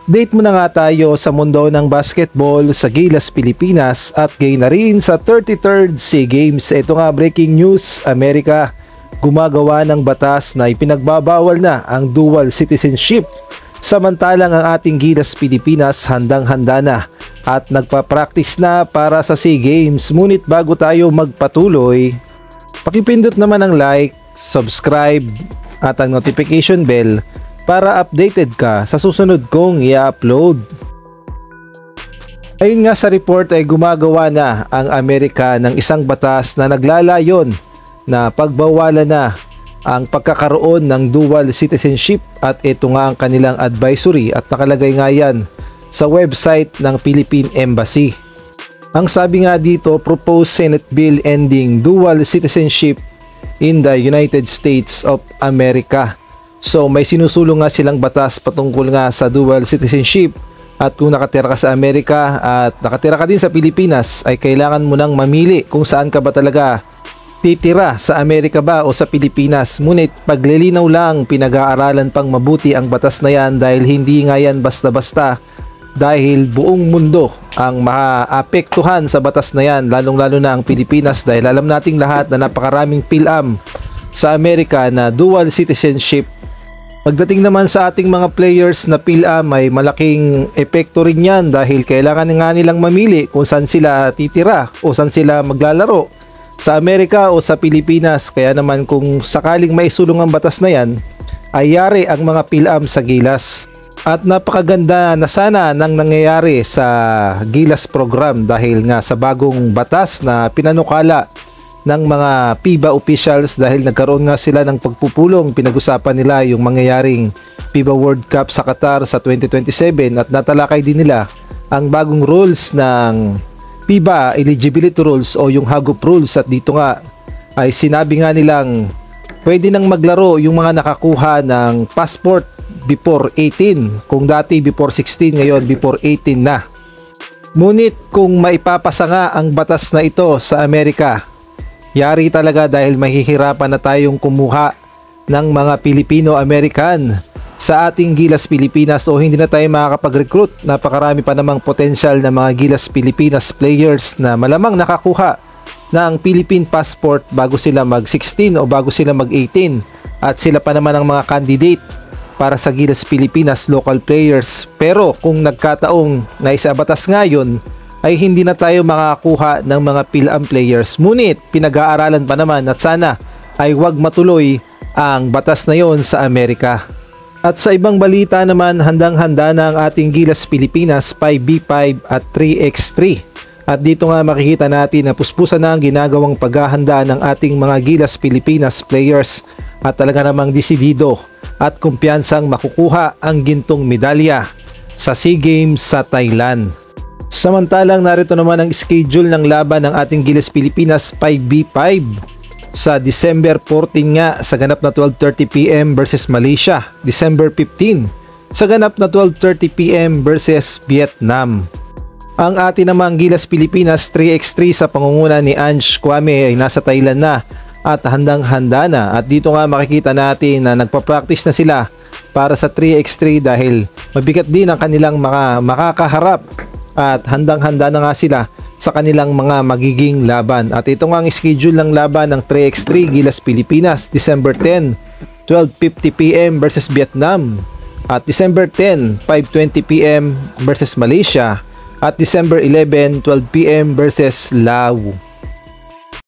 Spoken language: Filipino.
Update muna nga tayo sa mundo ng basketball sa Gilas, Pilipinas at gayon na rin sa 33rd SEA Games. Ito nga breaking news, Amerika gumagawa ng batas na ipinagbabawal na ang dual citizenship. Samantalang ang ating Gilas, Pilipinas handang-handa na at nagpa-practice na para sa SEA Games. Ngunit bago tayo magpatuloy, pakipindot naman ang like, subscribe at ang notification bell para updated ka sa susunod kong i-upload. Ayun nga sa report ay gumagawa na ang Amerika ng isang batas na naglalayon na pagbawalan na ang pagkakaroon ng dual citizenship at ito nga ang kanilang advisory at nakalagay nga yan sa website ng Philippine Embassy. Ang sabi nga dito, proposed Senate bill ending dual citizenship in the United States of America. So may sinusulong nga silang batas patungkol nga sa dual citizenship at kung nakatira ka sa Amerika at nakatira ka din sa Pilipinas ay kailangan mo nang mamili kung saan ka ba talaga titira, sa Amerika ba o sa Pilipinas. Ngunit paglilinaw lang, pinag-aaralan pang mabuti ang batas na yan dahil hindi nga yan basta-basta, dahil buong mundo ang maapektuhan sa batas na yan, lalong-lalo na ang Pilipinas dahil alam nating lahat na napakaraming PhilAm sa Amerika na dual citizenship. Pagdating naman sa ating mga players na PhilAm ay malaking epekto rin yan dahil kailangan nga nilang mamili kung saan sila titira o saan sila maglalaro, sa Amerika o sa Pilipinas. Kaya naman kung sakaling may sulong ang batas na yan, ay yari ang mga PhilAm sa Gilas. At napakaganda na sana nang nangyayari sa Gilas program dahil nga sa bagong batas na pinanukala ng mga FIBA officials dahil nagkaroon nga sila ng pagpupulong. Pinag-usapan nila yung mangyayaring FIBA World Cup sa Qatar sa 2027 at natalakay din nila ang bagong rules ng FIBA eligibility rules o yung hagop rules, at dito nga ay sinabi nga nilang pwede nang maglaro yung mga nakakuha ng passport before 18. Kung dati before 16, ngayon before 18 na. Ngunit kung maipapasa nga ang batas na ito sa Amerika, yari talaga dahil mahihirapan na tayong kumuha ng mga Pilipino-American sa ating Gilas Pilipinas o hindi na tayo makakapag-recruit. Napakarami pa namang potential na mga Gilas Pilipinas players na malamang nakakuha ng Philippine passport bago sila mag-16 o bago sila mag-18 at sila pa naman ang mga candidate para sa Gilas Pilipinas local players. Pero kung nagkataong naisabatas ngayon ay hindi na tayo makakakuha ng mga PhilAm players. Ngunit pinag-aaralan pa naman at sana ay wag matuloy ang batas na yon sa Amerika. At sa ibang balita naman, handang-handa na ang ating Gilas Pilipinas 5v5 at 3x3. At dito nga makikita natin na puspusan na ang ginagawang paghahanda ng ating mga Gilas Pilipinas players at talaga namang desidido at kumpiyansang makukuha ang gintong medalya sa SEA Games sa Thailand. Samantalang narito naman ang schedule ng laban ng ating Gilas Pilipinas 5v5 sa December 14 nga sa ganap na 12:30 PM versus Malaysia, December 15 sa ganap na 12:30 PM versus Vietnam. Ang atin namang Gilas Pilipinas 3x3 sa pangunguna ni Ange Kwame ay nasa Thailand na at handang-handa na, at dito nga makikita natin na nagpa-practice na sila para sa 3x3 dahil mabigat din ang kanilang mga makakaharap at handang-handa na nga sila sa kanilang mga magiging laban. At ito nga ang schedule ng laban ng 3x3 Gilas Pilipinas, December 10, 12:50 PM versus Vietnam, at December 10, 5:20 PM versus Malaysia, at December 11, 12 PM versus Laos.